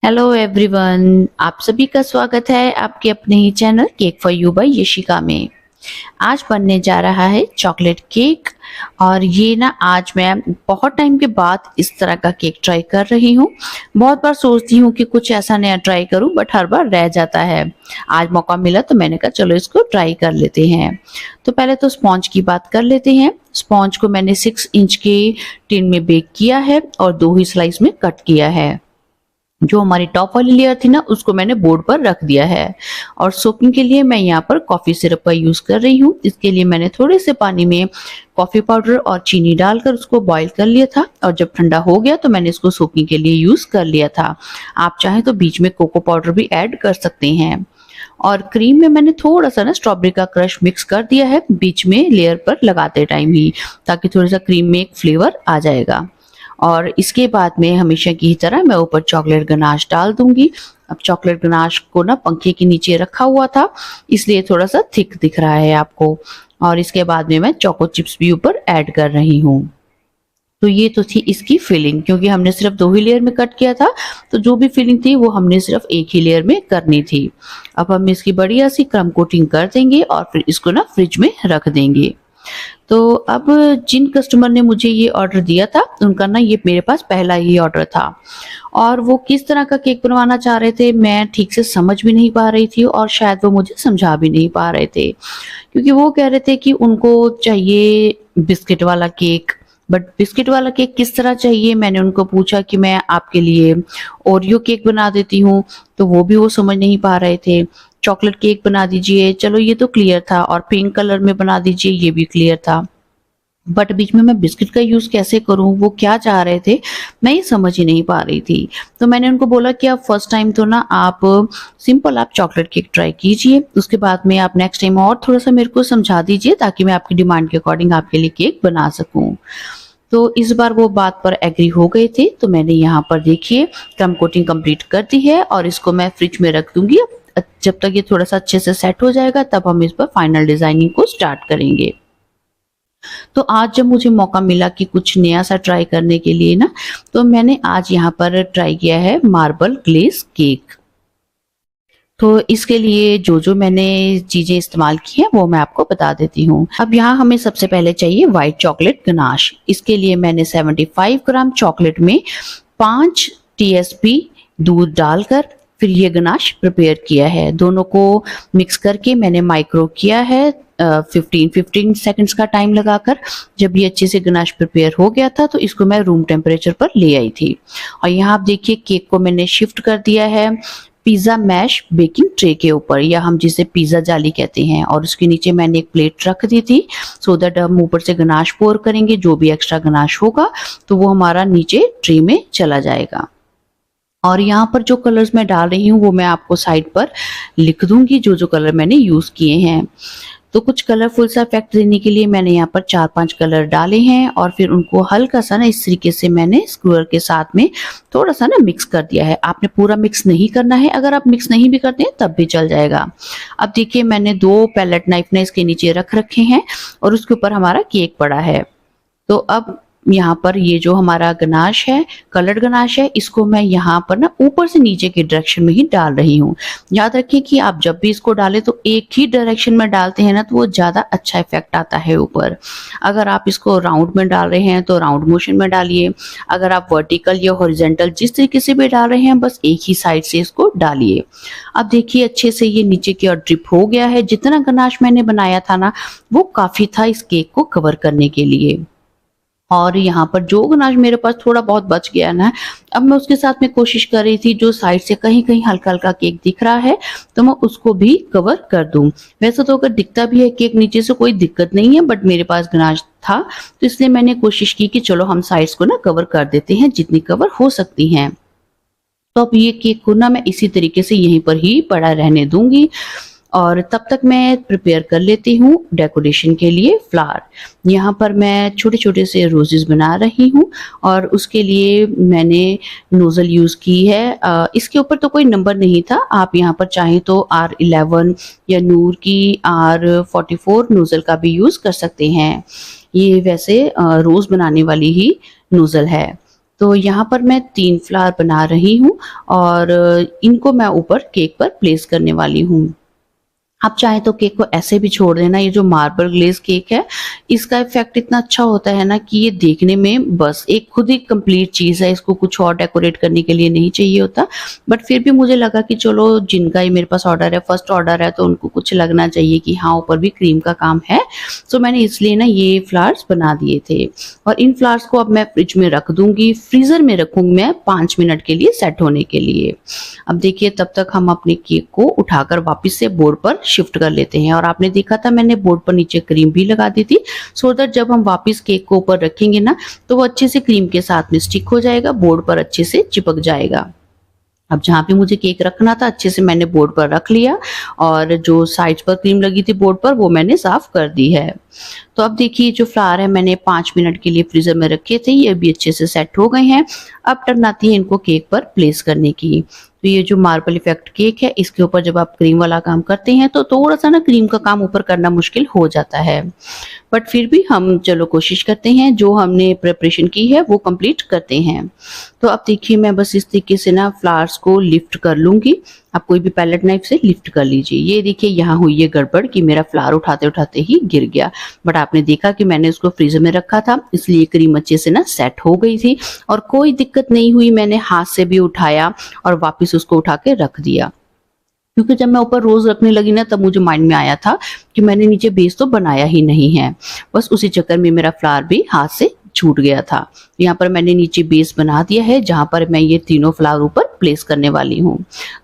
Hello everyone, आप सभी का स्वागत है आपके अपने ही channel cake for you by Yashika में। आज बनने जा रहा है चॉकलेट केक। और ये ना आज मैं बहुत टाइम के बाद इस तरह का केक ट्राई कर रही हूँ। बहुत बार सोचती हूँ कि कुछ ऐसा नया ट्राई करूँ, बट हर बार रह जाता है। आज मौका मिला तो मैंने कहा चलो इसको ट्राई कर लेते हैं। तो पहले तो स्पॉन्ज की बात कर लेते हैं। स्पॉन्ज को मैंने 6 इंच के टिन में बेक किया है और 2 ही स्लाइस में कट किया है। जो हमारी टॉप वाली लेयर थी ना, उसको मैंने बोर्ड पर रख दिया है। और सोकिंग के लिए मैं यहाँ पर कॉफी सिरप का यूज कर रही हूँ। इसके लिए मैंने थोड़े से पानी में कॉफी पाउडर और चीनी डालकर उसको बॉईल कर लिया था, और जब ठंडा हो गया तो मैंने इसको सोकिंग के लिए यूज कर लिया था। आप चाहें तो बीच में कोको पाउडर भी ऐड कर सकते हैं। और क्रीम में मैंने थोड़ा सा ना स्ट्रॉबेरी का क्रश मिक्स कर दिया है बीच में लेयर पर लगाते टाइम ही, ताकि थोड़ा सा क्रीम में एक फ्लेवर आ जाएगा। और इसके बाद में हमेशा की तरह मैं ऊपर चॉकलेट गनाश डाल दूंगी। अब चॉकलेट गनाश को ना पंखे के नीचे रखा हुआ था, इसलिए थोड़ा सा थिक दिख रहा है आपको। और इसके बाद में मैं चोको चिप्स भी ऊपर ऐड कर रही हूँ। तो ये तो थी इसकी फिलिंग, क्योंकि हमने सिर्फ 2 ही लेयर में कट किया था, तो जो भी फिलिंग थी वो हमने सिर्फ एक ही लेयर में करनी थी। अब हम इसकी बढ़िया सी क्रम कोटिंग कर देंगे और फिर इसको ना फ्रिज में रख देंगे। तो अब जिन कस्टमर ने मुझे ये ऑर्डर दिया था, उनका ना ये मेरे पास पहला ही ऑर्डर था। और वो किस तरह का केक बनवाना चाह रहे थे मैं ठीक से समझ भी नहीं पा रही थी, और शायद वो मुझे समझा भी नहीं पा रहे थे। क्योंकि वो कह रहे थे कि उनको चाहिए बिस्किट वाला केक। बट बिस्किट वाला केक किस तरह चाहिए, मैंने उनको पूछा कि मैं आपके लिए ओरियो केक बना देती हूँ, तो वो भी वो समझ नहीं पा रहे थे। चॉकलेट केक बना दीजिए, चलो ये तो क्लियर था, और पिंक कलर में बना दीजिए, ये भी क्लियर था। बट बीच में मैं बिस्किट का यूज कैसे करूं, वो क्या चाह रहे थे, मैं ये समझ ही नहीं पा रही थी। तो मैंने उनको बोला कि आप फर्स्ट टाइम तो ना आप सिंपल आप चॉकलेट केक ट्राई कीजिए, उसके बाद में आप नेक्स्ट टाइम और थोड़ा सा मेरे को समझा दीजिए, ताकि मैं आपकी डिमांड के अकॉर्डिंग आपके लिए केक बना सकूं। तो इस बार वो बात पर एग्री हो गए थे। तो मैंने यहाँ पर देखिए क्रम कोटिंग कंप्लीट कर दी है, और इसको मैं फ्रिज में रख दूंगी। जब तक ये थोड़ा सा अच्छे से सेट हो जाएगा, तब हम इस पर फाइनल डिजाइनिंग को स्टार्ट करेंगे। तो आज जब मुझे मौका मिला कि कुछ नया सा ट्राई करने के लिए ना, तो मैंने आज यहाँ पर ट्राई किया है मार्बल ग्लेज केक। तो इसके लिए जो जो मैंने चीजें इस्तेमाल की हैं वो मैं आपको बता देती हूँ। अब यहाँ हमें सबसे पहले चाहिए व्हाइट चॉकलेट गनाश। इसके लिए मैंने 75 ग्राम चॉकलेट में 5 टीएसपी दूध डालकर फिर ये गनाश प्रिपेयर किया है। दोनों को मिक्स करके मैंने माइक्रो किया है 15 सेकंड्स का टाइम लगाकर। जब ये अच्छे से गनाश प्रिपेयर हो गया था, तो इसको मैं रूम टेम्परेचर पर ले आई थी। और यहाँ आप देखिए केक को मैंने शिफ्ट कर दिया है पिज्जा मैश बेकिंग ट्रे के ऊपर, या हम जिसे पिज्जा जाली कहते हैं। और उसके नीचे मैंने एक प्लेट रख दी थी, सो दैट हम ऊपर से गनाश पोर करेंगे, जो भी एक्स्ट्रा गनाश होगा तो वो हमारा नीचे ट्रे में चला जाएगा। और यहाँ पर जो कलर्स मैं डाल रही हूँ वो मैं आपको साइड पर लिख दूंगी, जो जो कलर मैंने यूज किए हैं। तो कुछ कलरफुल सा इफेक्ट देने के लिए मैंने यहाँ पर 4-5 कलर डाले हैं, और फिर उनको हल्का सा ना इस तरीके से मैंने स्क्रूअर के साथ में थोड़ा सा ना मिक्स कर दिया है। आपने पूरा मिक्स नहीं करना है, अगर आप मिक्स नहीं भी करते हैं तब भी चल जाएगा। अब देखिए मैंने 2 पैलेट नाइफ ने इसके नीचे रख रखे हैं, और उसके ऊपर हमारा केक पड़ा है। तो अब यहाँ पर ये जो हमारा गनाश है, कलर्ड गनाश है, इसको मैं यहाँ पर ना ऊपर से नीचे की डायरेक्शन में ही डाल रही हूँ। याद रखिए कि आप जब भी इसको डालें तो एक ही डायरेक्शन में डालते हैं ना, तो वो ज्यादा अच्छा इफेक्ट आता है ऊपर। अगर आप इसको राउंड में डाल रहे हैं तो राउंड मोशन में डालिए। अगर आप वर्टिकल या हॉरिजॉन्टल जिस तरीके से भी डाल रहे हैं, बस एक ही साइड से इसको डालिए। अब देखिए अच्छे से ये नीचे की ओर ड्रिप हो गया है। जितना गनाश मैंने बनाया था ना, वो काफी था इस केक को कवर करने के लिए। और यहाँ पर जो गनाश मेरे पास थोड़ा बहुत बच गया ना, अब मैं उसके साथ में कोशिश कर रही थी जो साइड से कहीं कहीं हल्का हल्का केक दिख रहा है, तो मैं उसको भी कवर कर दूं। वैसे तो अगर दिखता भी है केक नीचे से कोई दिक्कत नहीं है, बट मेरे पास गनाश था, तो इसलिए मैंने कोशिश की कि चलो हम साइड्स को ना कवर कर देते हैं जितनी कवर हो सकती हैं। तो अब ये केक को ना मैं इसी तरीके से यहीं पर ही पड़ा रहने दूंगी, और तब तक मैं प्रिपेयर कर लेती हूँ डेकोरेशन के लिए फ्लावर। यहाँ पर मैं छोटे छोटे से रोजेस बना रही हूँ, और उसके लिए मैंने नोजल यूज की है। इसके ऊपर तो कोई नंबर नहीं था, आप यहाँ पर चाहें तो R11 या नूर की R44 नोजल का भी यूज कर सकते हैं। ये वैसे रोज बनाने वाली ही नोजल है। तो यहाँ पर मैं 3 फ्लावर बना रही हूँ और इनको मैं ऊपर केक पर प्लेस करने वाली हूँ। आप चाहें तो केक को ऐसे भी छोड़ देना। ये जो मार्बल ग्लेज केक है, इसका इफेक्ट इतना अच्छा होता है ना कि ये देखने में बस एक खुद ही कंप्लीट चीज़ है, इसको कुछ और डेकोरेट करने के लिए नहीं चाहिए होता। बट फिर भी मुझे लगा कि चलो जिनका ये मेरे पास ऑर्डर है, फर्स्ट ऑर्डर है, तो उनको कुछ लगना चाहिए कि हाँ ऊपर भी क्रीम का काम है। तो मैंने इसलिए ना ये फ्लावर्स बना दिए थे और इन फ्लावर्स को अब मैं फ्रिज में रख दूंगी, फ्रीजर में रखूंगी मैं 5 मिनट के लिए सेट होने के लिए। अब देखिए तब तक हम अपने केक को उठाकर वापस से बोर्ड पर शिफ्ट कर लेते हैं। और आपने देखा था मैंने बोर्ड पर नीचे क्रीम भी लगा दी थी, सो दैट जब हम वापस केक को ऊपर रखेंगे ना तो वो अच्छे से क्रीम के साथ में स्टिक हो जाएगा, बोर्ड पर अच्छे से चिपक जाएगा। अब जहाँ पे मुझे केक रखना था अच्छे से मैंने बोर्ड पर रख लिया और जो साइड्स पर क्रीम लगी थी बोर्ड पर वो मैंने साफ कर दी है। तो अब देखिए जो फ्लावर है मैंने 5 मिनट के लिए फ्रीजर में रखे थे, ये भी अच्छे से सेट हो गए हैं। अब टर्न आती है इनको केक पर प्लेस करने की। तो ये जो मार्बल इफेक्ट केक है इसके ऊपर जब आप क्रीम वाला काम करते हैं तो थोड़ा सा ना क्रीम का काम ऊपर करना मुश्किल हो जाता है, बट फिर भी हम चलो कोशिश करते हैं, जो हमने प्रिपरेशन की है वो कंप्लीट करते हैं। तो अब देखिए मैं बस इस तरीके से ना फ्लावर्स को लिफ्ट कर लूंगी। आप कोई भी पैलेट नाइफ से लिफ्ट कर लीजिए। ये देखिए यहाँ हुई है गड़बड़ कि मेरा फ्लावर उठाते उठाते ही गिर गया, बट आपने देखा कि मैंने उसको फ्रीजर में रखा था इसलिए क्रीम अच्छे से ना सेट हो गई थी और कोई दिक्कत नहीं हुई। मैंने हाथ से भी उठाया और वापस उसको उठा के रख दिया, क्योंकि जब मैं ऊपर रोज रखने लगी ना तब मुझे माइंड में आया था कि मैंने नीचे बेस तो बनाया ही नहीं है। बस उसी चक्कर में मेरा फ्लावर भी हाथ से छूट गया था। यहाँ पर मैंने नीचे बेस बना दिया है जहाँ पर मैं ये तीनों फ्लावर ऊपर प्लेस करने वाली हूँ।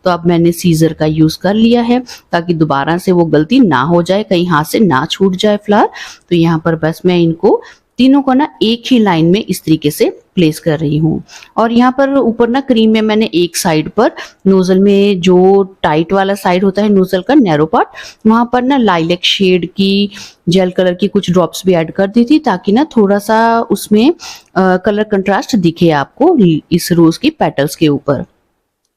तो अब मैंने सीजर का यूज कर लिया है ताकि दोबारा से वो गलती ना हो जाए, कहीं हाथ से ना छूट जाए फ्लावर। तो यहाँ पर बस मैं इनको तीनों को ना एक ही लाइन में इस तरीके से प्लेस कर रही हूँ। और यहाँ पर ऊपर ना क्रीम में मैंने एक साइड पर नोजल में जो टाइट वाला साइड होता है नोजल का नैरो पार्ट, वहां पर ना लाइलेक शेड की जेल कलर की कुछ ड्रॉप्स भी ऐड कर दी थी ताकि ना थोड़ा सा उसमें कलर कंट्रास्ट दिखे आपको इस रोज की पेटल्स के ऊपर।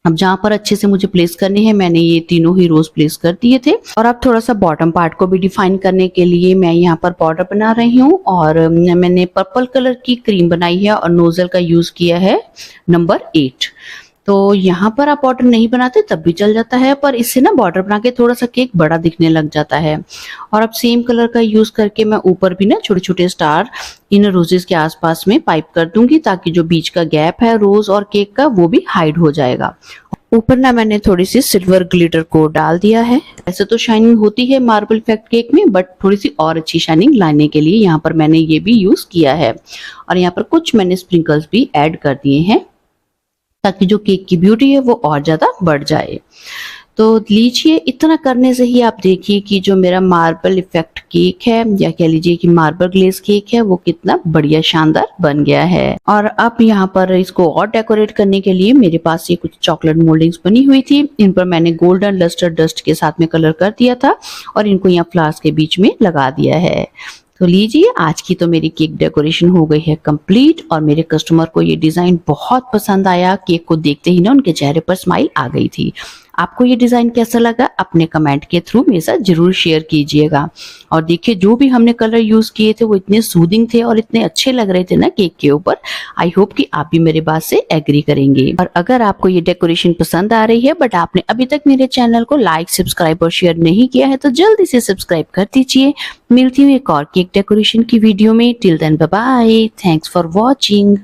अब जहाँ पर अच्छे से मुझे प्लेस करने हैं मैंने ये तीनों ही रोज प्लेस कर दिए थे। और अब थोड़ा सा बॉटम पार्ट को भी डिफाइन करने के लिए मैं यहाँ पर बॉर्डर बना रही हूँ और मैंने पर्पल कलर की क्रीम बनाई है और नोजल का यूज किया है नंबर 8। तो यहाँ पर आप बॉर्डर नहीं बनाते तब भी चल जाता है, पर इससे ना बॉर्डर बना के थोड़ा सा केक बड़ा दिखने लग जाता है। और अब सेम कलर का यूज करके मैं ऊपर भी ना छोटे छोटे स्टार इन रोजेस के आसपास में पाइप कर दूंगी ताकि जो बीच का गैप है रोज और केक का वो भी हाइड हो जाएगा। ऊपर ना मैंने थोड़ी सी सिल्वर ग्लिटर को डाल दिया है। ऐसे तो शाइनिंग होती है मार्बल इफेक्ट केक में, बट थोड़ी सी और अच्छी शाइनिंग लाने के लिए यहाँ पर मैंने ये भी यूज किया है। और यहाँ पर कुछ मैंने स्प्रिंकल्स भी ऐड कर दिए हैं ताकि जो केक की ब्यूटी है वो और ज्यादा बढ़ जाए। तो लीजिए इतना करने से ही आप देखिए कि जो मेरा मार्बल इफेक्ट केक है या कह लीजिए कि मार्बल ग्लेज केक है वो कितना बढ़िया शानदार बन गया है। और अब यहाँ पर इसको और डेकोरेट करने के लिए मेरे पास ये कुछ चॉकलेट मोल्डिंग्स बनी हुई थी, इन पर मैंने गोल्डन लस्टर डस्ट के साथ में कलर कर दिया था और इनको यहाँ फ्लावर्स के बीच में लगा दिया है। तो लीजिए आज की तो मेरी केक डेकोरेशन हो गई है कंप्लीट और मेरे कस्टमर को ये डिजाइन बहुत पसंद आया। केक को देखते ही ना उनके चेहरे पर स्माइल आ गई थी। आपको ये डिजाइन कैसा लगा अपने कमेंट के थ्रू मेरे साथ जरूर शेयर कीजिएगा। और देखिए जो भी हमने कलर यूज किए थे वो इतने सूदिंग थे और इतने अच्छे लग रहे थे ना केक के ऊपर। आई होप कि आप भी मेरे बात से एग्री करेंगे। और अगर आपको ये डेकोरेशन पसंद आ रही है बट आपने अभी तक मेरे चैनल को लाइक सब्सक्राइब और शेयर नहीं किया है तो जल्दी से सब्सक्राइब कर दीजिए। मिलती हूँ एक और केक डेकोरेशन की वीडियो में। Till then bye bye, thanks for watching.